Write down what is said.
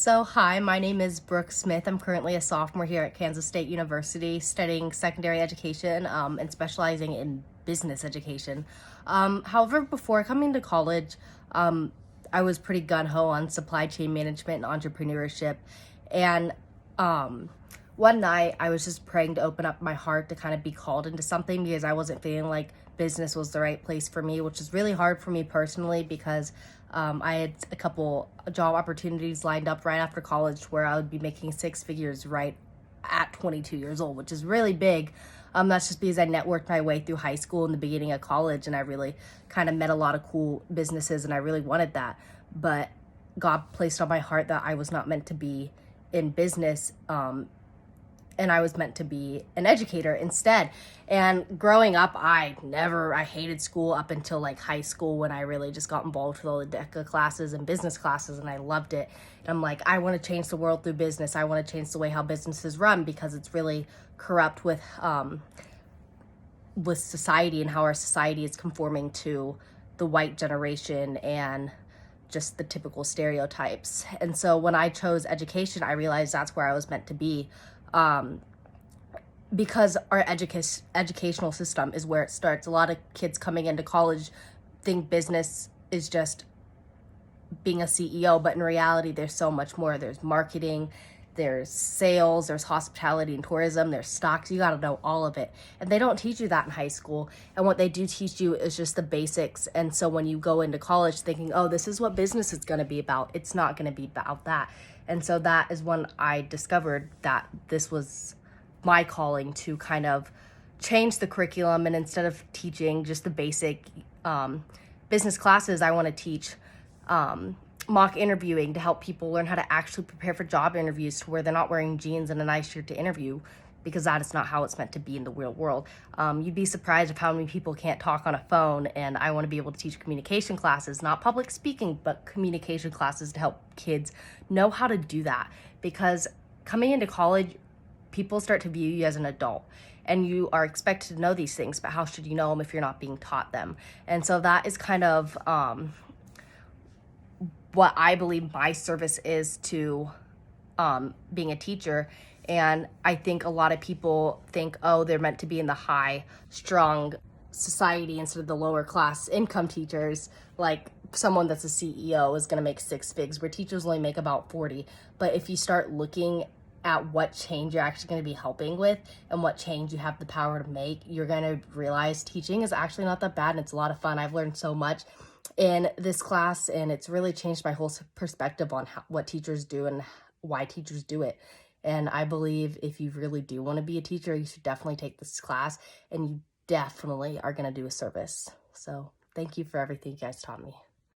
Hi, my name is Brooke Smith. I'm currently a sophomore here at Kansas State University studying secondary education and specializing in business education. However, before coming to college, I was pretty gun-ho on supply chain management and entrepreneurship. And um, one night I was just praying to open up my heart to kind of be called into something because I wasn't feeling like business was the right place for me, which is really hard for me personally because I had a couple job opportunities lined up right after college where I would be making six figures right at 22 years old, which is really big. That's just because I networked my way through high school and the beginning of college, and I really kind of met a lot of cool businesses, and I really wanted that. But God placed on my heart that I was not meant to be in business, and I was meant to be an educator instead. And growing up, I hated school up until like high school when I really just got involved with all the DECA classes and business classes, and I loved it. And I'm like, I want to change the world through business. I want to change the way how businesses run because it's really corrupt with society and how our society is conforming to the white generation and just the typical stereotypes. And so when I chose education, I realized that's where I was meant to be, because our educational system is where it starts. A lot of kids coming into college think business is just being a CEO, but in reality, there's so much more. There's marketing, there's sales, there's hospitality and tourism, there's stocks. You got to know all of it. And they don't teach you that in high school. And what they do teach you is just the basics. And so when you go into college thinking, oh, this is what business is going to be about, it's not going to be about that. And so that is when I discovered that this was my calling to kind of change the curriculum. And instead of teaching just the basic business classes, I want to teach mock interviewing to help people learn how to actually prepare for job interviews to where they're not wearing jeans and a nice shirt to interview, because that is not how it's meant to be in the real world. You'd be surprised of how many people can't talk on a phone, and I want to be able to teach communication classes, not public speaking, but communication classes to help kids know how to do that. Because coming into college, people start to view you as an adult, and you are expected to know these things, but how should you know them if you're not being taught them? And so that is kind of what I believe my service is to being a teacher. And I think a lot of people think, oh, they're meant to be in the high, strong society instead of the lower class income teachers. Like someone that's a CEO is going to make six figs, where teachers only make about 40. But if you start looking at what change you're actually going to be helping with and what change you have the power to make, you're going to realize teaching is actually not that bad, and it's a lot of fun. I've learned so much in this class, and it's really changed my whole perspective on what teachers do and why teachers do it. And I believe if you really do want to be a teacher, you should definitely take this class, and you definitely are going to do a service. So thank you for everything you guys taught me.